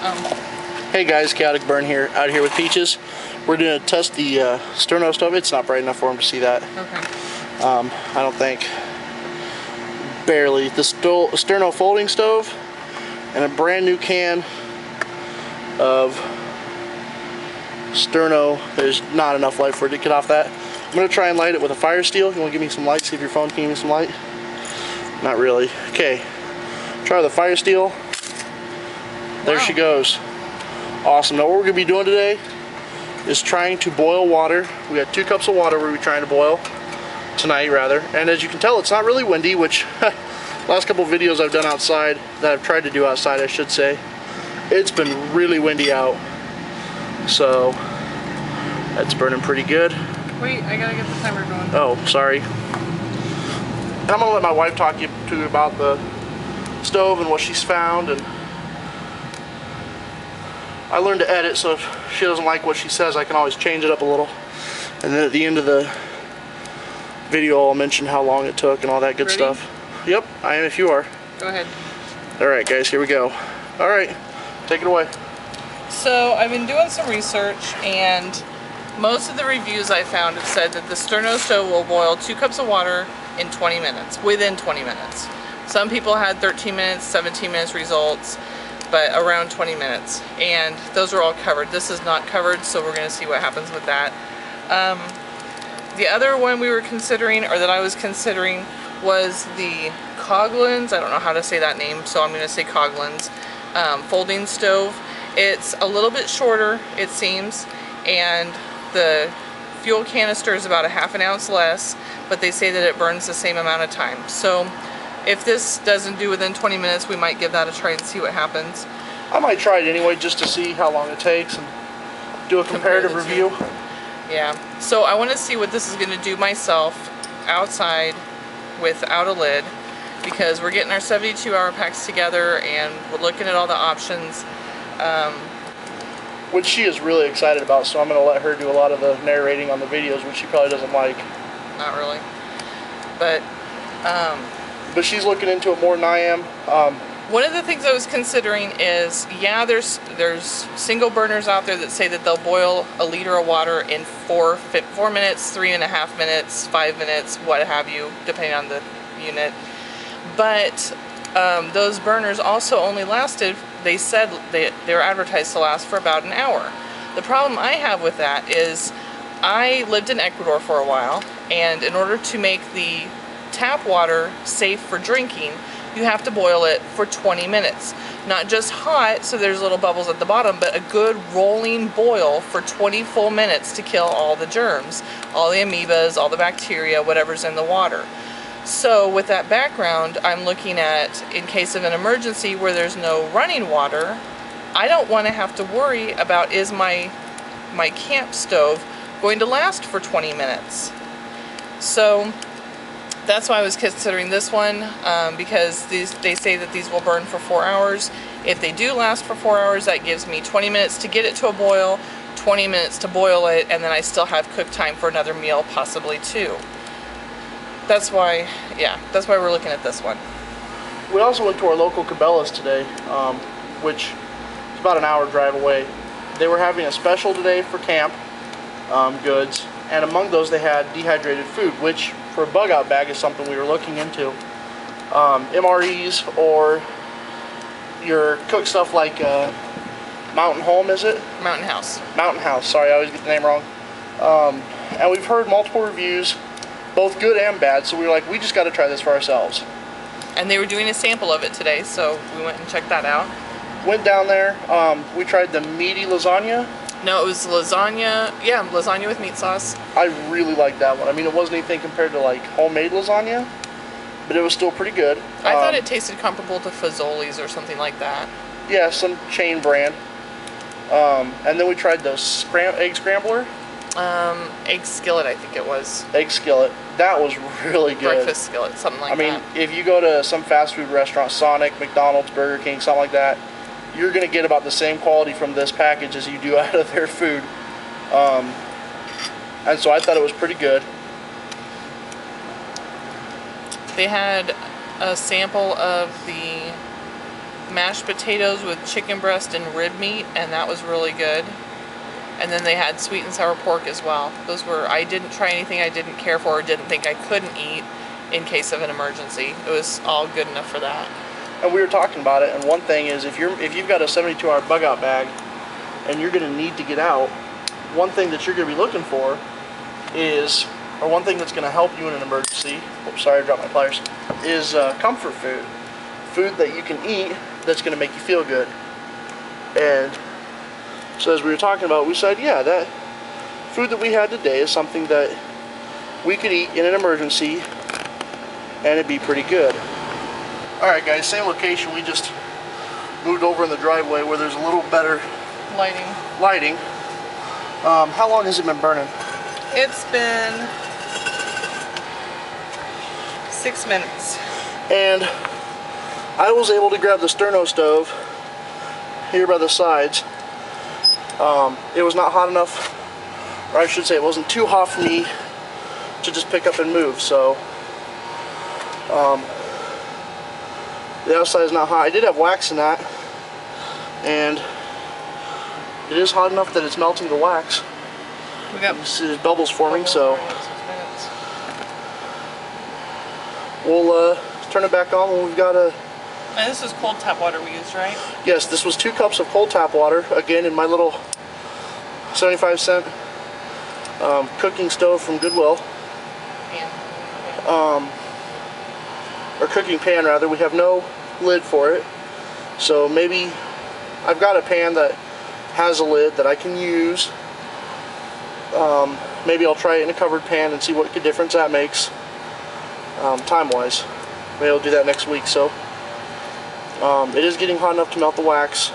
Hey guys, Chaotic Burn here, out here with Peaches. We're going to test the Sterno stove. It's not bright enough for him to see that. Okay. I don't think. Barely. The Sterno folding stove and a brand new can of Sterno. There's not enough light for it to get off that. I'm going to try and light it with a fire steel. You want to give me some light? See if your phone can give me some light? Not really. Okay. Try the fire steel. There she goes. Awesome. Now what we're going to be doing today is trying to boil water. We got 2 cups of water we're trying to boil tonight, rather. And as you can tell, it's not really windy, which last couple of videos I've done outside, that I've tried to do outside, I should say, it's been really windy out. So that's burning pretty good. Wait, I gotta get the timer going. Oh, sorry. And I'm gonna let my wife talk to you about the stove and what she's found. And I learned to edit, so if she doesn't like what she says, I can always change it up a little. And then at the end of the video, I'll mention how long it took and all that good stuff. Yep, I am if you are. Go ahead. Alright guys, here we go. Alright, take it away. So I've been doing some research, and most of the reviews I found have said that the Sterno stove will boil 2 cups of water in 20 minutes, within 20 minutes. Some people had 13 minutes, 17 minutes results, but around 20 minutes. And those are all covered. This is not covered, so we're going to see what happens with that. The other one we were considering, or that I was considering, was the Coghlan's, I don't know how to say that name, so I'm going to say Coghlan's, folding stove. It's a little bit shorter, it seems, and the fuel canister is about a ½ ounce less, but they say that it burns the same amount of time. So if this doesn't do within 20 minutes, we might give that a try and see what happens. I might try it anyway, just to see how long it takes and do a comparative review. Yeah, so I want to see what this is going to do myself outside without a lid, because we're getting our 72-hour packs together and we're looking at all the options. Which she is really excited about, so I'm going to let her do a lot of the narrating on the videos, which she probably doesn't like. Not really. But she's looking into it more than I am. One of the things I was considering is, yeah, there's single burners out there that say that they'll boil a liter of water in 4 minutes, 3.5 minutes, 5 minutes, what have you, depending on the unit. But those burners also only lasted, they said they were advertised to last for about an hour. The problem I have with that is I lived in Ecuador for a while, and in order to make the tap water safe for drinking, you have to boil it for 20 minutes. Not just hot, so there's little bubbles at the bottom, but a good rolling boil for 20 full minutes to kill all the germs, all the amoebas, all the bacteria, whatever's in the water. So with that background, I'm looking at, in case of an emergency where there's no running water, I don't want to have to worry about, is my camp stove going to last for 20 minutes? So that's why I was considering this one, because they say that these will burn for 4 hours. If they do last for 4 hours, that gives me 20 minutes to get it to a boil, 20 minutes to boil it, and then I still have cook time for another meal, possibly 2. That's why, yeah, that's why we're looking at this one. We also went to our local Cabela's today, which is about an hour drive away. They were having a special today for camp goods, and among those they had dehydrated food, which for a bug out bag is something we were looking into. MREs, or your cook stuff like Mountain Home, is it? Mountain House. Mountain House, sorry, I always get the name wrong. And we've heard multiple reviews, both good and bad, so we were like, we just got to try this for ourselves. And they were doing a sample of it today, so we went and checked that out. Went down there, we tried the meaty lasagna. No, it was lasagna, yeah, lasagna with meat sauce. I really liked that one. I mean, it wasn't anything compared to like homemade lasagna, but it was still pretty good. I thought it tasted comparable to Fazoli's or something like that. Yeah, some chain brand. And then we tried the egg scrambler. Egg skillet, I think it was. Egg skillet. That was really good. Breakfast skillet, something like that. I mean, if you go to some fast food restaurant, Sonic, McDonald's, Burger King, something like that, you're going to get about the same quality from this package as you do out of their food. And so I thought it was pretty good. They had a sample of the mashed potatoes with chicken breast and rib meat, and that was really good. And then they had sweet and sour pork as well. Those were, I didn't try anything I didn't care for or didn't think I couldn't eat in case of an emergency. It was all good enough for that. And we were talking about it, and one thing is if you've got a 72-hour bug out bag and you're going to need to get out, one thing that you're going to be looking for is, or one thing that's going to help you in an emergency, oops, sorry I dropped my pliers, is comfort food. Food that you can eat that's going to make you feel good. And so as we were talking about, we said, yeah, that food that we had today is something that we could eat in an emergency and it'd be pretty good. Alright guys, same location, we just moved over in the driveway where there's a little better lighting. How long has it been burning? It's been 6 minutes. And I was able to grab the Sterno stove here by the sides. It was not hot enough, or I should say it wasn't too hot for me to just pick up and move, so the outside is not hot. I did have wax in that, and it is hot enough that it's melting the wax. We got There's bubbles forming, so we'll turn it back on when we've got a... And this is cold tap water we used, right? Yes, this was 2 cups of cold tap water, again in my little 75-cent cooking stove from Goodwill. Or cooking pan rather. We have no lid for it, so maybe I've got a pan that has a lid that I can use. Maybe I'll try it in a covered pan and see what difference that makes time-wise. Maybe I'll do that next week. So it is getting hot enough to melt the wax,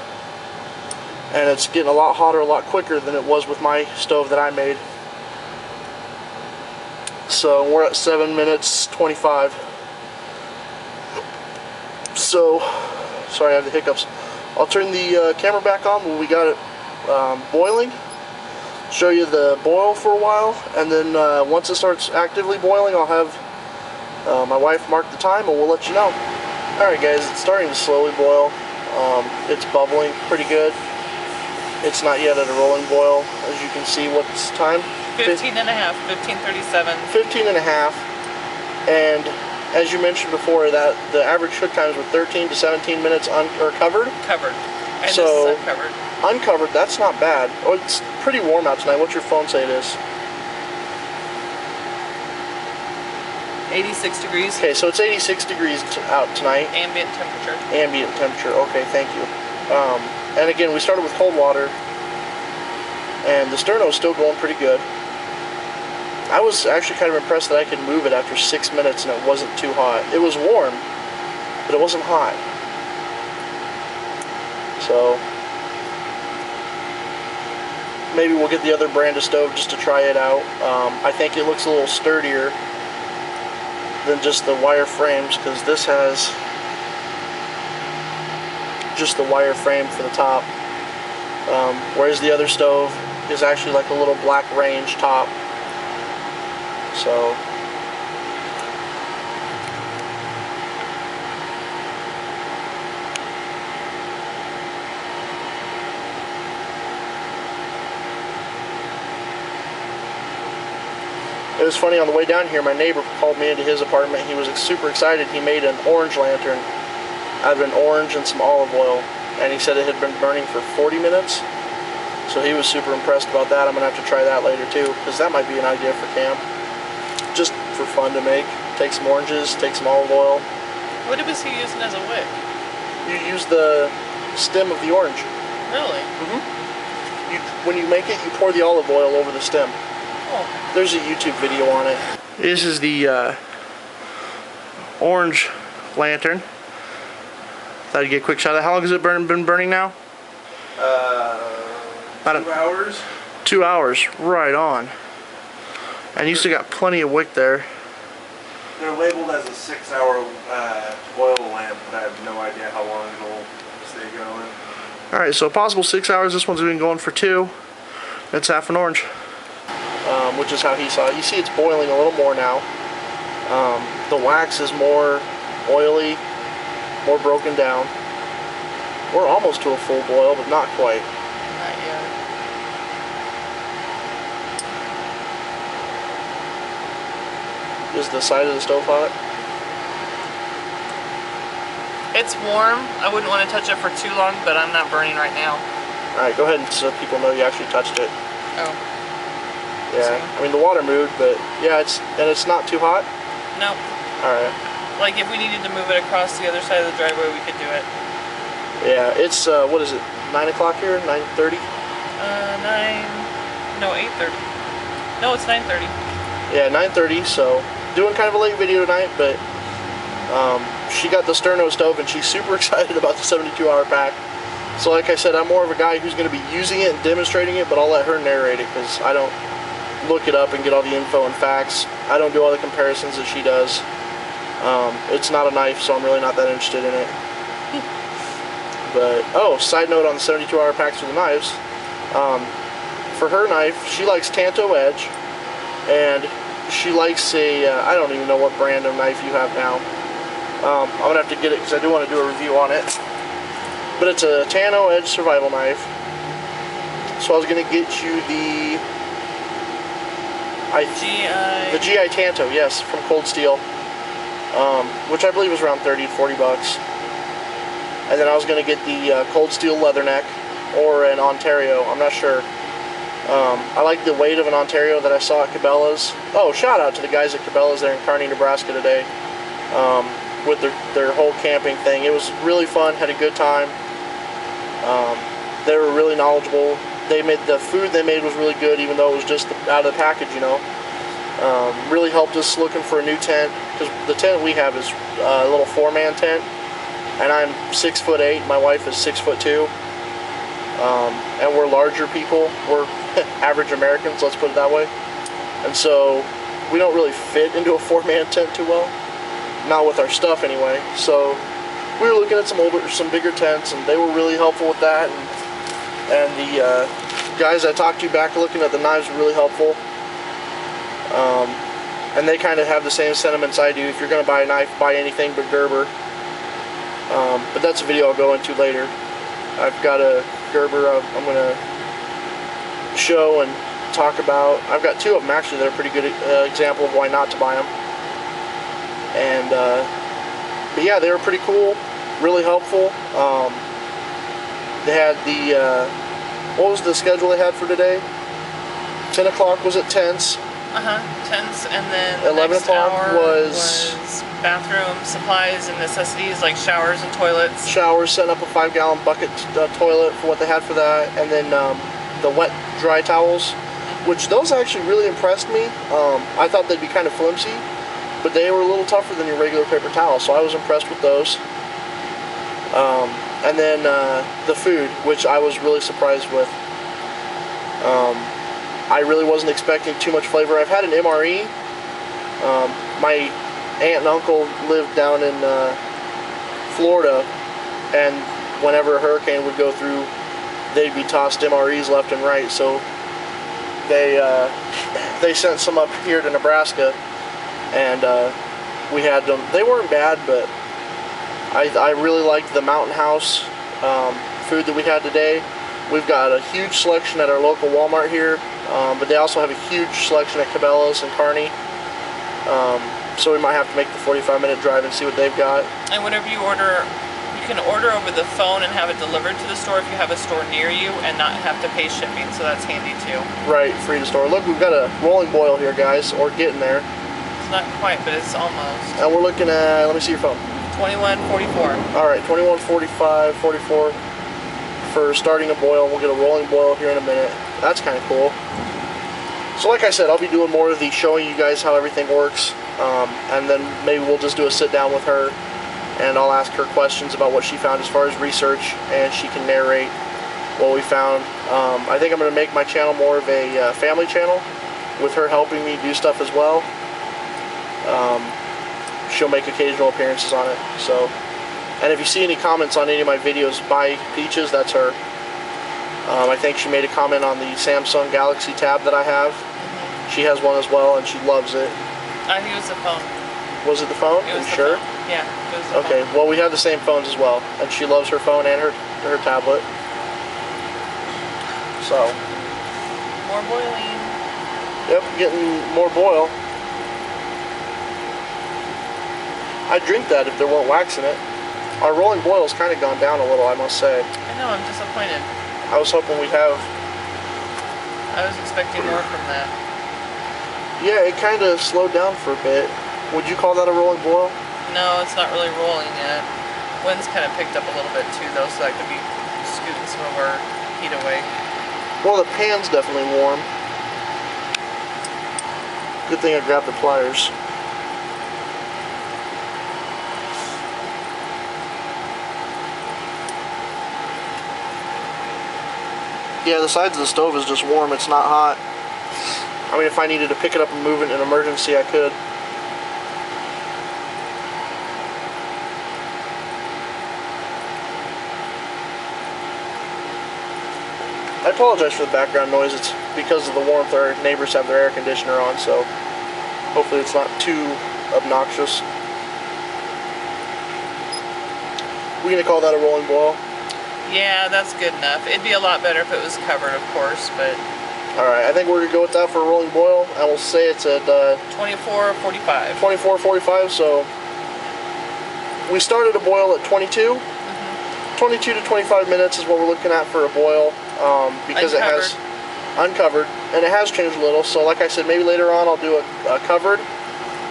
and it's getting a lot hotter a lot quicker than it was with my stove that I made. So we're at 7 minutes 25. So sorry, I have the hiccups. I'll turn the camera back on when we got it boiling, show you the boil for a while, and then once it starts actively boiling, I'll have my wife mark the time and we'll let you know. Alright guys, it's starting to slowly boil. It's bubbling pretty good. It's not yet at a rolling boil. As you can see, what's time? 15 and a half, 15:37. 15 and a half. And as you mentioned before, that the average cook times were 13 to 17 minutes covered. Covered. And So, this is uncovered. Uncovered, that's not bad. Oh, it's pretty warm out tonight. What's your phone say it is? 86 degrees. Okay, so it's 86 degrees out tonight. Ambient temperature. Ambient temperature, okay, thank you. And again, we started with cold water, and the Sterno is still going pretty good. I was actually kind of impressed that I could move it after 6 minutes and it wasn't too hot. It was warm, but it wasn't hot. So maybe we'll get the other brand of stove just to try it out. I think it looks a little sturdier than just the wire frames, because this has just the wire frame for the top, whereas the other stove is actually like a little black range top. So it was funny, on the way down here, my neighbor called me into his apartment. He was super excited. He made an orange lantern out of an orange and some olive oil, and he said it had been burning for 40 minutes. So he was super impressed about that. I'm going to have to try that later too, because that might be an idea for camp. Just for fun to make. Take some oranges, take some olive oil. What was he using as a wick? You use the stem of the orange. Really? Mm-hmm. When you make it, you pour the olive oil over the stem. Oh. There's a YouTube video on it. This is the orange lantern. Thought I'd get a quick shot of it. How long has it been burning now? About 2 hours. 2 hours, right on. And you still got plenty of wick there. They're labeled as a 6-hour oil lamp, but I have no idea how long it'll stay going. Alright, so a possible 6 hours. This one's been going for 2. It's half an orange. Which is how he saw it. You see it's boiling a little more now. The wax is more oily, more broken down. We're almost to a full boil, but not quite. Not yet. Is the side of the stove hot? It's warm. I wouldn't want to touch it for too long, but I'm not burning right now. Alright, go ahead and so people know you actually touched it. Oh. Yeah, I mean the water moved, but yeah, it's not too hot? No. Alright. Like if we needed to move it across the other side of the driveway, we could do it. Yeah, it's, what is it, 9 o'clock here, 9:30? 8:30. No, it's 9:30. Yeah, 9:30, so doing kind of a late video tonight, but she got the Sterno stove and she's super excited about the 72-hour pack. So like I said, I'm more of a guy who's going to be using it and demonstrating it, but I'll let her narrate it because I don't look it up and get all the info and facts. I don't do all the comparisons that she does. It's not a knife, so I'm really not that interested in it. But, oh, side note on the 72-hour packs for the knives. For her knife, she likes Tanto Edge, and she likes a, I don't even know what brand of knife you have now. I'm going to have to get it because I do want to do a review on it. But it's a Tanto Edge survival knife. So I was going to get you the GI Tanto, yes, from Cold Steel, which I believe was around 30 to 40 bucks. And then I was going to get the Cold Steel Leatherneck or an Ontario, I'm not sure. I like the weight of an Ontario that I saw at Cabela's. Oh, shout out to the guys at Cabela's there in Kearney, Nebraska today, with their whole camping thing. It was really fun, had a good time. They were really knowledgeable. The food they made was really good, even though it was just out of the package, you know. Really helped us looking for a new tent, because the tent we have is a little 4-man tent, and I'm 6'8", my wife is 6'2", and we're larger people. We're average Americans, let's put it that way. And so we don't really fit into a 4-man tent too well, not with our stuff anyway. So we were looking at some bigger tents, and they were really helpful with that. And the guys I talked to back looking at the knives were really helpful. And they kind of have the same sentiments I do. If you're going to buy a knife, buy anything but Gerber. But that's a video I'll go into later. I've got a Gerber I'm going to show and talk about. I've got 2 of them actually that are a pretty good example of why not to buy them. And but yeah, they were pretty cool, really helpful. They had the what was the schedule they had for today? 10 o'clock was at tents. Tents, and then 11 next o'clock hour was bathroom supplies and necessities like showers and toilets. Showers, setting up a 5-gallon bucket toilet for what they had for that, and then the wet dry towels, which those actually really impressed me. I thought they'd be kind of flimsy, but they were a little tougher than your regular paper towel, so I was impressed with those. And then the food, which I was really surprised with. I really wasn't expecting too much flavor. I've had an MRE. My aunt and uncle lived down in Florida, and whenever a hurricane would go through, they'd be tossed MREs left and right. So they sent some up here to Nebraska, and we had them. They weren't bad, but I really liked the Mountain House food that we had today. We've got a huge selection at our local Walmart here, but they also have a huge selection at Cabela's and Kearney. So we might have to make the 45-minute drive and see what they've got. And whenever you order, you can order over the phone and have it delivered to the store if you have a store near you and not have to pay shipping, so that's handy too. Right, free to store. Look, we've got a rolling boil here, guys, or getting there. It's not quite, but it's almost. And we're looking at, let me see your phone. 21.44. Alright, 21.45, 44 for starting a boil. We'll get a rolling boil here in a minute. That's kind of cool. So like I said, I'll be doing more of these, showing you guys how everything works, and then maybe we'll just do a sit down with her, and I'll ask her questions about what she found as far as research, and she can narrate what we found. I think I'm going to make my channel more of a family channel, with her helping me do stuff as well. She'll make occasional appearances on it. So, and if you see any comments on any of my videos by Peaches, that's her. I think she made a comment on the Samsung Galaxy Tab that I have. She has one as well, and she loves it. I think it was the phone. Was it the phone? It was Are you sure? Phone. Yeah. It was the Okay, phone. well we have the same phones as well, and she loves her phone and her tablet. So, More boiling. yep, getting more boil. I'd drink that if there weren't wax in it. Our rolling boil's kind of gone down a little, I must say. I know, I'm disappointed. I was hoping we'd have... I was expecting more from that. Yeah, it kind of slowed down for a bit. Would you call that a rolling boil? No, it's not really rolling yet. Wind's kind of picked up a little bit too, though, so that could be scooting some of our heat away. Well, the pan's definitely warm. Good thing I grabbed the pliers. Yeah, the sides of the stove is just warm, it's not hot. I mean, if I needed to pick it up and move it in an emergency, I could. I apologize for the background noise. It's because of the warmth. Our neighbors have their air conditioner on, so hopefully it's not too obnoxious. We're gonna call that a rolling boil. Yeah, that's good enough. It'd be a lot better if it was covered, of course, but... Alright, I think we're gonna go with that for a rolling boil, and we'll say it's at 24:45. 24:45, so we started a boil at 22. 22 to 25 minutes is what we're looking at for a boil, because it has uncovered, and it has changed a little. So like I said, maybe later on I'll do a covered.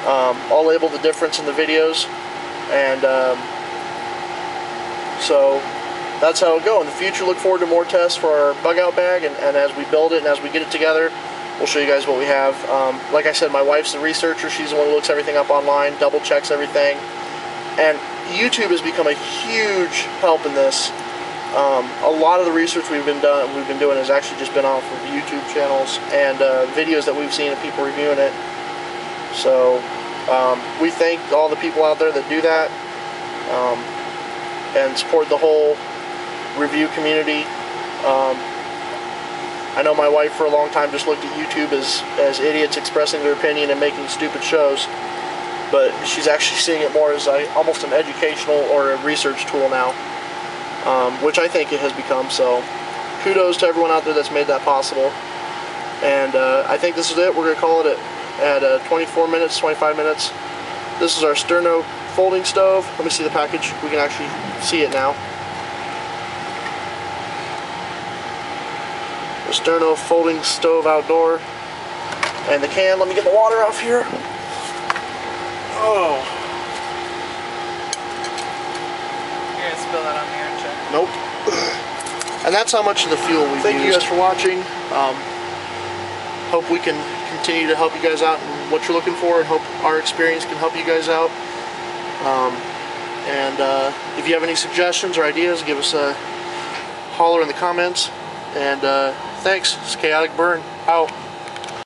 I'll label the difference in the videos, and so that's how it'll go. In the future, look forward to more tests for our bug out bag, and as we build it and as we get it together, we'll show you guys what we have. Like I said, my wife's the researcher. She's the one who looks everything up online, double checks everything, and YouTube has become a huge help in this. A lot of the research we've been doing has actually just been off of YouTube channels and videos that we've seen of people reviewing it. So we thank all the people out there that do that and support the whole review community. I know my wife for a long time just looked at YouTube as idiots expressing their opinion and making stupid shows, but she's actually seeing it more as almost an educational or a research tool now, which I think it has become. So kudos to everyone out there that's made that possible. And I think this is it. We're going to call it at 24 minutes, 25 minutes. This is our Sterno folding stove. Let me see the package. We can actually see it now. The Sterno folding stove outdoor. And the can, let me get the water off here. Oh. You're gonna spill that on me, aren't you? Nope. And that's how much of the fuel we've used. Thank you guys for watching. Hope we can continue to help you guys out in what you're looking for, and hope our experience can help you guys out. If you have any suggestions or ideas, give us a holler in the comments. And thanks. It's Chaotic Burn out.